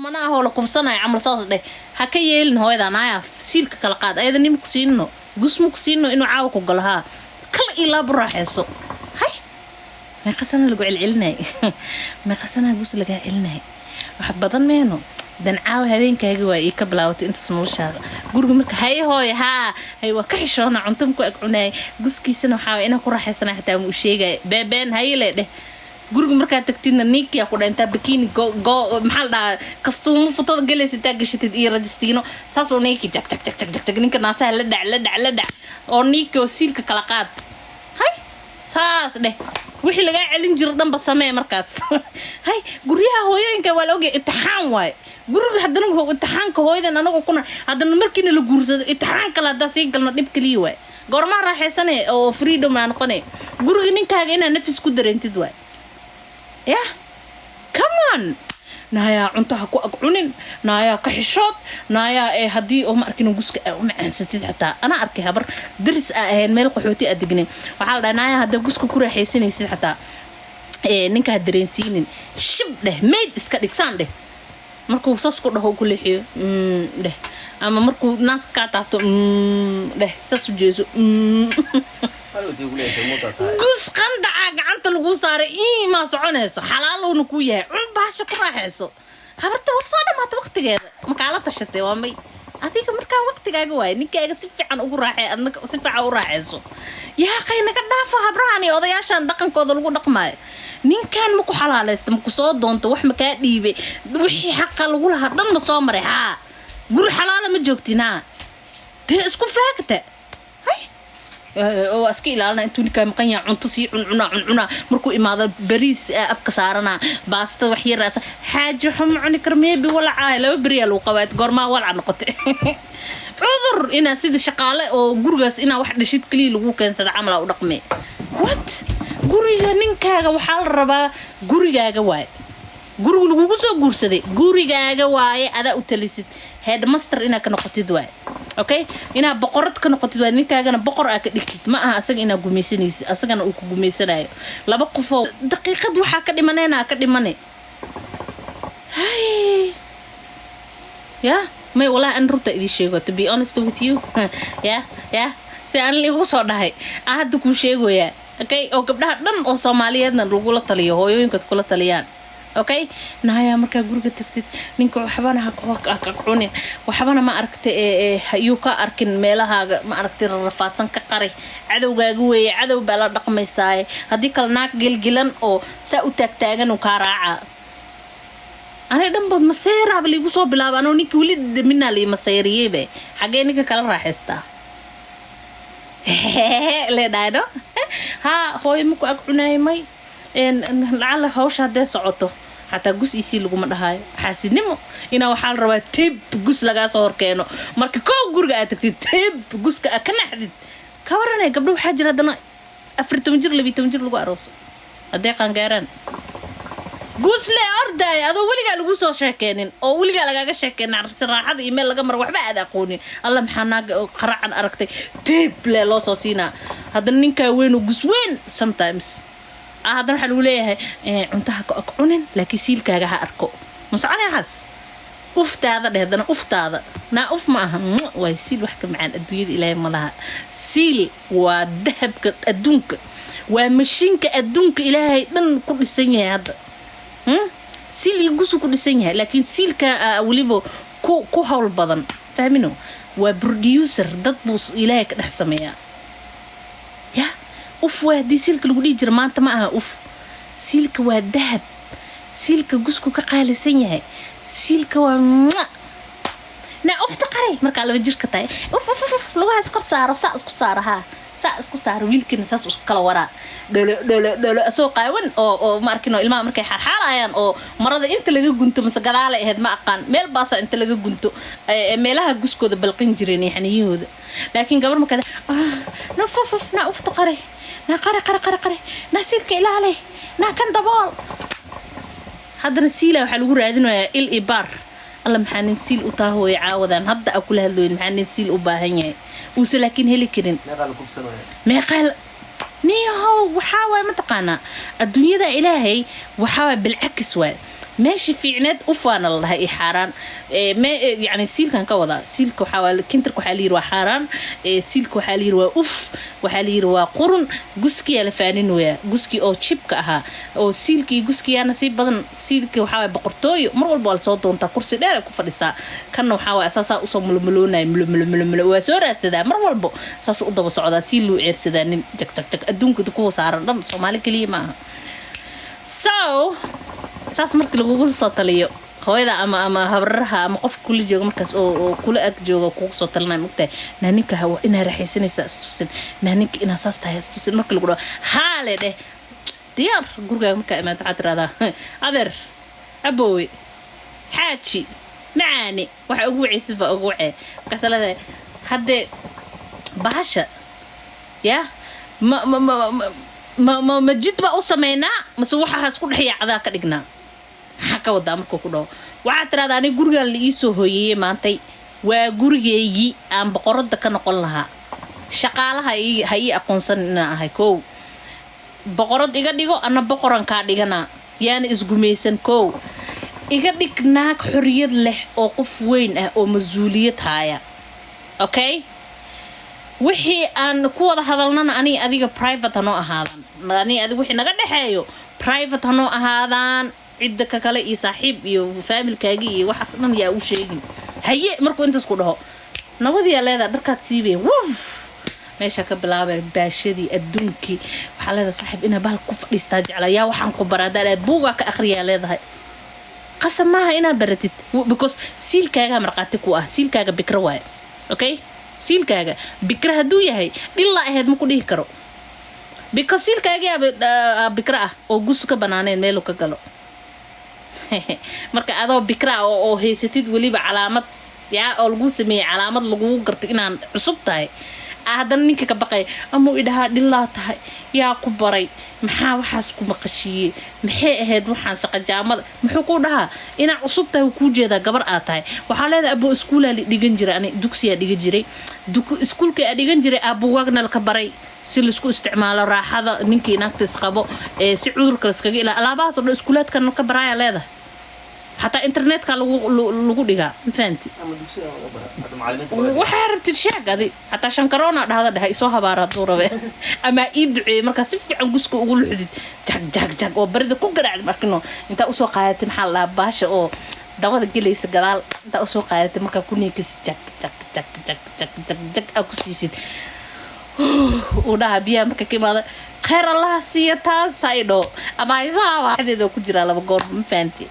mana hawla kufsanay amal saas dheh ha ka yeelin hooyada naaya siilka kala qaad ayada nim ku siino gusmu ku siino inuu caaw ku galaha kala ila buraaxeeso hay ma qasana lagu cilcilinay ma qasana gus laga cilnay wax badan meeno dan caaw habeenkaaga waa ka bilaawtay inta noloshaada guriga marka hay hooy hay waa ka xishoona cuntum ku ag cunay guskiisana waxa inaa ku raaxaysanaa xitaa uu sheegay beebeen hay leedah guriga marka tagtina nikiya ku dhinta bikini go maxal dhaa kastuumo fotada galaysa taa gashitid iyo rajistino saas oo niki tak ninka naasaha la dhac oo niki oo siilka kala qaad hay saas dheh wixii laga celin jiro dhanba samee markaas hay guriyaha hooyooyinka waa la ogay imtixaan waay guriga haddana uu imtixaanka hooyadan anagu kuna haddana markiina la guursado imtixaan kala hada sii galna dhib kaliya waay goorma raaxaysanay oo freedom aan qonay guriga ninkaaga inaa nafis ku dareentid waay yeah come on naya cuntaha ku ag cunin naya ka xishood naya hadii oo ma arkin guska u macaansatid xataa ana arkay habar daris ahayn meel qaxooti adignin waxa la dhahnaa hada guska ku raaxaysanaysid xataa ninka dareensiinin shib dheh meed iska dhigsan dheh markuu saas ku dhaho ku leexiyo dheh ama markuu naas ka taato dheh saas u jeeso gus qanda gacanta lagu saaray ma soconayso xalaaloona ku yahay cun baasha ku raaxayso habarta wad soo dhamaatay waqtigeeda marka la tashatay waa may adiga marka waqtigaaga waay ninkaaga si fiican ugu raaxay adna si fiican u raaxayso yaa qayna ka dhaafo habraani odayaashan dhaqankooda lagu dhaqmaayo ninkan ma ku xalaalaysto ma ku soo doonto wax ma ka dhiibay wixii xaq lagu lahaa dhan ma soo maray guri xalaal ma joogtina tii isku faagta hay oo aski ilaalna intuu ninka maqan yahay cunto si cuna markuu imaado bariis afka saarana baasta wax yar xaaji xum cuni karmeebi wala laba bariya loo qabaad goorma wala noqotay cudur ina sida shaqaale oo gurigaas ina wax dhishid kaliya lagu keensada camal u dhaqmay what guriga ninkaaga waxa la rabaa gurigaaga waay guriga lagu soo guursaday gurigaaga waaye ada u talisid headmaster ina ka noqotid waay okay ina boqorad ka noqotid waay ninkaagana boqor ka dhigtid ma aha asaga ina gumeysanaysid asagana uu ku gumeysanayo laba qof oo daqiiqad waxa ka dhimanay hay ya may wala an ruta idii sheego to be honest with you ya si aan liigu soo dhahay hadda ku sheegoyaa okay oo gabdhaha dhan oo Soomaaliyeedna lagu la taliyo hooyooyinka kula taliyaan okay naya marka guriga tagtid ninka waxbana ha ka cunin waxbana ma aragtay ayuu ka arkin meelahaaga ma aragtay rafaadsan ka qari cadowgaaga weeye cadow baa la dhaqmaysaay hadii kala naag gilgilan oo saa u taagtaagan oo ka raaca ana dhanbad maseera bal igu soo bilaabano ninka wali dhimina li maseeriyebe xagee ninka kala raaxaysta leedaydo hooyo ma ku ag cunaymay lacala hawsha hadee socoto حتى جوس يصير لقوم ده حاسينه إنه وحال ربع تيب جوس لقى صور كأنه مركب كوب جرجع تيب جوس كأنه حديد كورنا قبله حاجة ردنا أفرت تمجر اللي بيتمجر لقوا عروس أدي كان جيران جوس لا أردا هذا ولي قال جوس شاكين أو ولي قال لقى شاكين عرف الصراحة هذا إيميل لقى مروح بعد أقوني الله محنا قرع عن أركتي تيب لا لا صوصينا هذا نينكا وين وجوس وين sometimes هذا نحن نقوله عنتها كأكونن لكن سيل كجها أركو مسألة حس أفت هذا ده هذا أفت هذا نا أف معهم ويسيل وحكم عن الدنيا إلى ملها سيل وذهب كالدنك ومشين كالدنك إلهي من كل سنة هذا سيل يجوز كل سنة لكن سيل كأوليبو كو حول بدن فاهمينه وبروديوسر ضبط إلهي كالحسمية يا أوف وادي سلك الولي جرمان تماها أوف سلك والذهب سلك جوسكو كقال سنيه سلك نا أوف تقري مرك على وجهك تاي أوف لو هاسكر صار ساسكر صار ها ساسكر صار ويلكن ساس كلا ورا دل سوق عون أو ماركينو الماء مركي حاريان أو مرض أنت اللي جنتو مسجد على هاد ما أقان ميل باصة أنت اللي جنتو ميلها جوسكو ذا بالقنجريني يعني يهود لكن قبل ما كذا نفوف نا أوف تقري نا قري نا سيلك إلى عليه نا كان دبال هذا نسيله وحلو رادنا الإبار الله محنن سيل أطاه يعاودان هبدأ أكل هذول محنن سيل أباهنيه وسلكين هلي كرين ما قال نيهو وحاول ما تقانا الدنيا ذا إلهي وحاول بالعكس وال ماشي في عناد أفان الله إحاران ما يعني سيلك كان كوضع سيلك وحوال كنترك وحالير وحاران سيلك وحالير وأف وحالير وقرن جسكي على فانين ويا جسكي أو شيب كها أو سيلكي جسكي أنا سيب بدن سيلك وحوال بقرطوي مرة البال صوت وانت كرسي ده كفرسا كانوا حوال أساسا أصلا ملونا ملو وسورة سدا مرة البو أساس أضرب بصعدا سيلو عير سدا جك جك جك أدونك تكون صارن دم سومالي كلية saas markii lagu soo taliyo hooyada ama habraha ama qof kulli jooga markaas oo kula ag jooga ku soo talnaa mugtay naaninka hawa ina raaxaysanaysa istusin naaninka ina saas tahay istusin markii lagu dhaho haale dheh diyaar guriga marka imaad cadrada adeer aboowe xaaji maani waxa ugu wiciisba ugu wicee kasalada hadde bahasha ya ma jid ba u sameynaa mase waxa isku dhaxyaacada ka dhignaa xaka wada markuu ku dhaw waxa tiraada ani guriga la ii soo hooyay maantay waa gurigeeygi aan boqorada ka noqon lahaa shaqaalaha hay aqoonsan inaan ahay koow boqorad iga dhigo ana boqoran ka dhigana yaani isgumeysan koow iga dhig naag xoriyad leh oo qof weyn ah oo masuuliyad haya okay wixii aan ku wada hadalnana ani adiga private hanoo ahaadan ani adiga wixii naga dhaxeeyo private hanoo ahaadan cidda ka kale iyo saaxiib iyo familkaaga iyo waxaas dhan yaa u sheegin haye markuu intaas ku dhaho nabadii leedahay dharkaad siibay wuf meesha ka bilaabay baashadii adduunkii waxa leedahay saaxiib ina bahal ku fadhiistaa jecla yaa waxaan ku baradaa buuga ka akhriyaa leedahay qasam maaha inaad baratid because siilkaaga marqaati ku ah siilkaaga bikra waay okay siilkaaga bikra haduu yahay dhilla aheed ma ku dhihi karo because siilkaaga bikra ah oo gus ka banaaneen meel ka galo marka adoo bikra oo heysatid waliba calaamad yaa oo lagu sameeyay calaamad lagu gartay inaan cusub tahay aadan ninka ka baqay ama idhaha dhilla tahay yaa ku baray maxaa waxaas ku maqashiyay maxay ahayd waxaan saqajaamada muxuu ku dhahaa ina cusub tahay ku jeeda gabar aad tahay waxa leedahay abo iskuul ali dhigan jiray ani dugsiga dhigan jiray iskuulka dhigan jiray abo wagna ka baray si la isku isticmaalo raaxada ninkii naagtis qabo si cudurka iskaga ilaa alaabahaas oo iskuulaadka ka baraya leedahay حتى إنترنت كان لو ديها فهمتي وحاربت الشاق هذه حتى عشان كورونا هذا يسوها بارات دورة أما يدعي مركز في عن جسكو أقول حديد جاك وبرد كل قرع مركنه أنت أسوق قاعد محل باش أو دوا الجليس قرال أنت أسوق قاعد مركز كوني كيس جاك أكو سيسيد وده بيا مركز كذا خير الله سيتا سايدو أما إذا واحد يدو كجرا لما قول فهمتي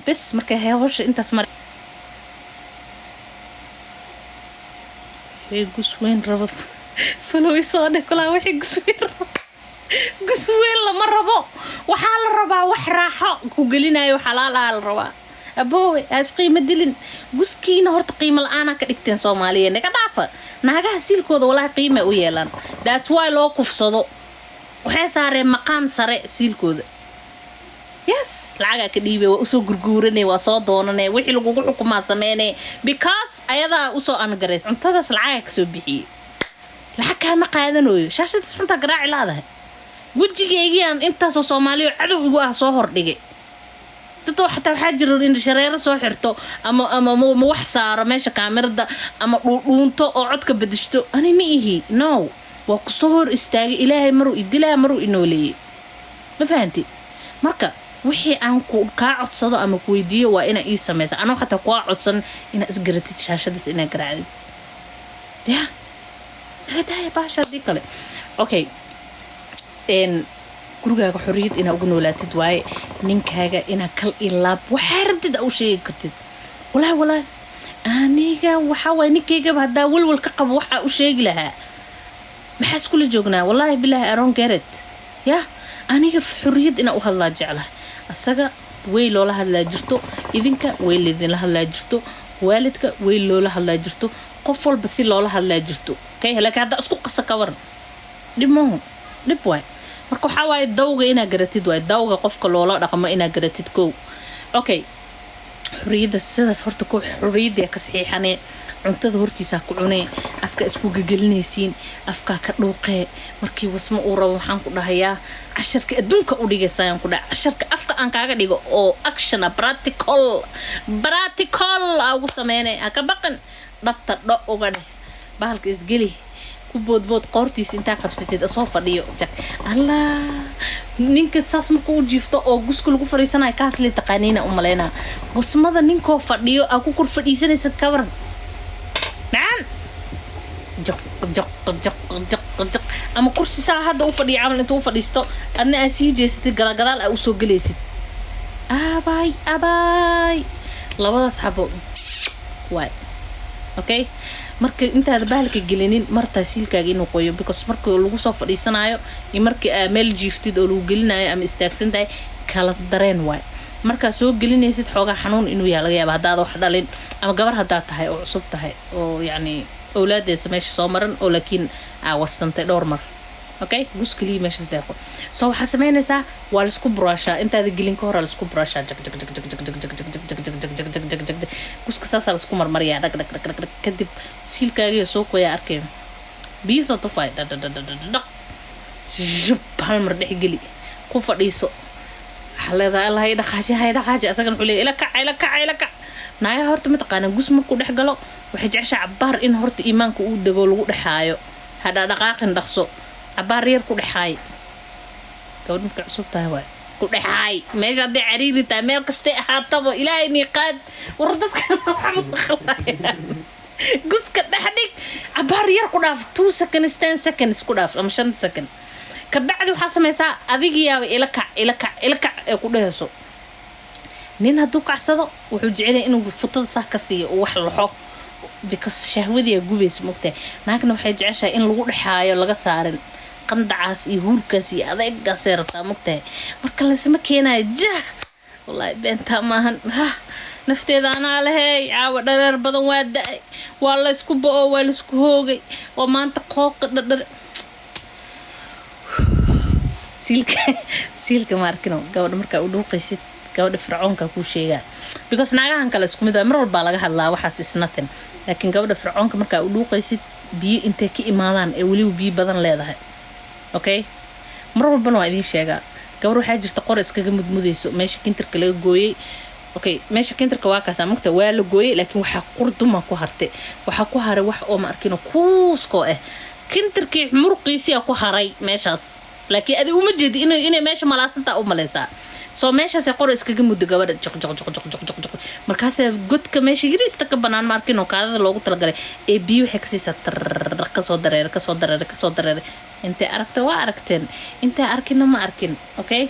بس مركز هيوش أنت اسمر هي قسوين ربط فلو يصاني كلها وحي قسوين لما ربو وحال الربا وحراحة كوغلين أيو حلالها الربا أبوي هاس قيمة دلين قسكين هورت قيمة الآن كدكتين صوماليين نكا دافة ناقا سيلكو دو والله قيمة ويلان that's why لو كفصدو waxay saareen maqaam sare siilkooda yes laga ka dhiibay waa soo gurguuranay waa soo doonanay wixii lagu xukumaa sameeyay because ayada u soo angarays cuntadaas laga ka soo bixiyay lacag ka qaadanayo shaashada xunta garaac ilaadahay wajigeeyaan intaas oo Soomaaliyo cadow ugu ah soo hordhigay dad waxa waxa jiro in shareero soo xirto ama wax saaro meesha kaamirada ama dhuunto oo codka bedeshto ani ma ihi no وقصور استاجي إلهي مرو إدلها مرو إنولي ما فهمتي مركا وحي أنكو كاعد صدا أما كويدية وإنا إيسا ميسا أنا حتى كواعد صن إنا إسقرتي الشاشة دس إنا قرعدي ده هاي باشا دي كله أوكي إن كروجا حرية إنا أقول ولا تدواي نينك هاجا إنا كل إلاب وحاربتد أو شيء كرتد ولا أنيجا وحاول نيكيجا بهدا ولول كقب وحا أو شيء لها maxaas kula joognaa wallahi billahi aroon garet ya aniga xuriyad ina u hadlaa jeclahay asaga way loola hadlaa jirto idinka way leedin la hadlaa jirto waalidka way loola hadlaa jirto qof walba si loola hadlaa jirto kay halka hada isku qasa ka waran dhib way marka waxa way dawga ina garatid way dawga qofka loola dhaqmo ina garatid ko okay xuriyada sidaas horta ku xuriyada ka saxiixanee cuntada hortiisa ku cunay afka isku gagelinaysiin afka ka dhuuqee markii wasma uu rabo waxaan ku dhahayaa casharka adduunka u dhigaysayaan ku dhahay casharka afka aan kaaga dhigo oo action practical ugu sameynay ka baqan dhabta dho uga dheh bahalka isgeli ku boodbood qoortiisa intaa qabsatid soo fadhiyo jag allah ninka saas markuu jiifto oo guska lagu fariisanayo kaas la taqaaniina u maleena wasmada ninkoo fadhiyo ku kor fadhiisanaysa ka waran نعم جق جق جق جق جق أما كرسي ساعة هذا أوفر يعمل أنت أوفر يستو أنا أسيجي ست جلال أو سوق جلست أباي لا والله أصحابه واي أوكي marka inta bahalka gelinin marta silkaaga inuu qoyo because marka lagu soo fadhiisanayo iyo marka meel jiiftid oo lagu gelinayo ama istaagsantahay kala dareen waay marka soo gelinaysid xoogaa xanuun inuu yahay laga yaabo hadaad wax dhalin ama gabar hadaa tahay oo cusub tahay oo yani awlaadeesa meesha soo maran oo laakiin wastantay dhowr mar okay guskali meesha deeqo soo waxa sameynaysaa waa la isku bruusha intaad gelin ka hor la isku bruusha guska saas la isku marmariyaa dhag kadib siilkaaga soo qoya arkay biyo soo tufay hal mar dhex geli ku fadhiiso xalada allah ay dhaqaaji asagan xulay ila kac naaya horta ma taqaan gus markuu dhex galo waxay jeceshaa cabaar in horta iimaanka uu dago lagu dhaxaayo hada dhaqaaqin dhaqso cabaar yar ku dhaxaay gabadha cusub tahay way ku dhaxaay meesha hadii cariiri tahay meel kasta ahaataba ilaahay niqaad war dadka guska dhaxdig cabaar yar ku dhaaf 2 seconds 10 seconds ku dhaaf ama 5 seconds kabacdi waxa sameeysaa adigiyaaba ila kac ee ku dhaheeso nin hadduu kacsado wuxuu jecel yahay inuu futada sax ka siiyo wax laxo because shahwadiya gubays mugtay naagna waxay jeceshahay in lagu dhaxaayo laga saarin qandacaas iyo huurkaas iyo adeega seerta mugtay marka la isma keenayo jah wallahi beenta maahan nafteeda anaa lahay caawa dhareer badan waa da'ay waa la isku boo waa la isku hoogay oo maanta qooq dhadhar silka markino gabadha marka u dhuuqaysid gabadha fircoonka ku sheegaa because naagahan kale isku mid ah mar walba laga hadlaa waxaas isnatin laakiin gabadha fircoonka marka u dhuuqaysid biyo intee ka imaadaan ee wali biyo badan leedahay okay mar walba waa idin sheegaa gabar waxaa jirta qor iskaga mudmudayso meesha kintirka laga gooyay okay meesha kintirka waa kaas amagta waa la gooyay laakiin waxa qurduma ku hartay waxa ku haray wax oo ma arkino kuusko kintirkii murqiisi ku haray meeshaas laakiin adi uma jeedi inay meesha malaasanta u maleysaa soo meeshaas qor iskaga muddo gabadha joq markaas godka meesha yiriista ka banaan markin oo kaadada loogu talagalay ee biyo waxay ka siisaa ka soo dareere intee aragtay waa aragteen intee arkina ma arkin okay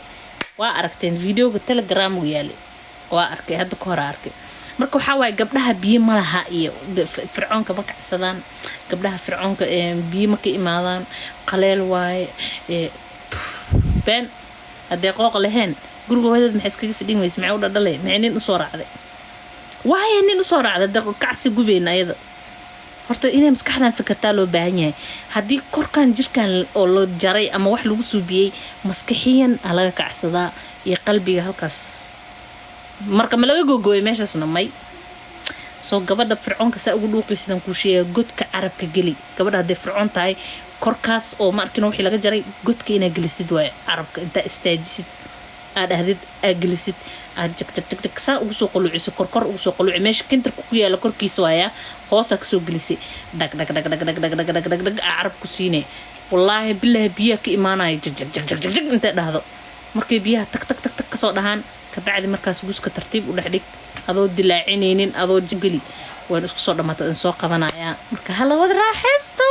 waa aragteen videoga telegram uu yaalay waa arkay hadda ka hor arkay marka waxa way gabdhaha biyo ma laha iyo fircoonka ma kacsadaan gabdhaha fircoonka biyo ma ka imaadaan qaleel waay ben hadee qooq lahayn gurigooda maxay iskaga fidin weys maxay u dhadhalay maxay nin u soo raacday waaye nin u soo raacday dad kacsi gubeen ayada horta inay maskaxdan fikirtaa loo baahan yahay haddii korkan jirkan oo la jaray ama wax lagu suubiyey maskaxiyan laga kacsadaa iyo qalbiga halkaas marka ma laga googooyay meeshaasna may soo gabadha fircoonka saa ugu dhuuqaysidan ku sheegay godka carabka geli gabadha hadday fircoon tahay korkaas oo ma arkino wixii laga jaray godka inaa gelisid waay carabka intaa istaajisid aad ahdid aad gelisid aad jag saa ugu soo qaluuciso korkor ugu soo qaluuci meesha kintarka ku yaala korkiisa waaya hoosa kasoo gelisay dhag carabku siinay wallaahi billahi biyaha ka imaanaya jag intay dhahdo markay biyaha tag kasoo dhahaan kabacdi markaas guska tartiib u dhex dhig adoo dilaacinaynin adoo jageli waan isku soo dhamaatay in soo qabanaya marka hala wada raaxaysto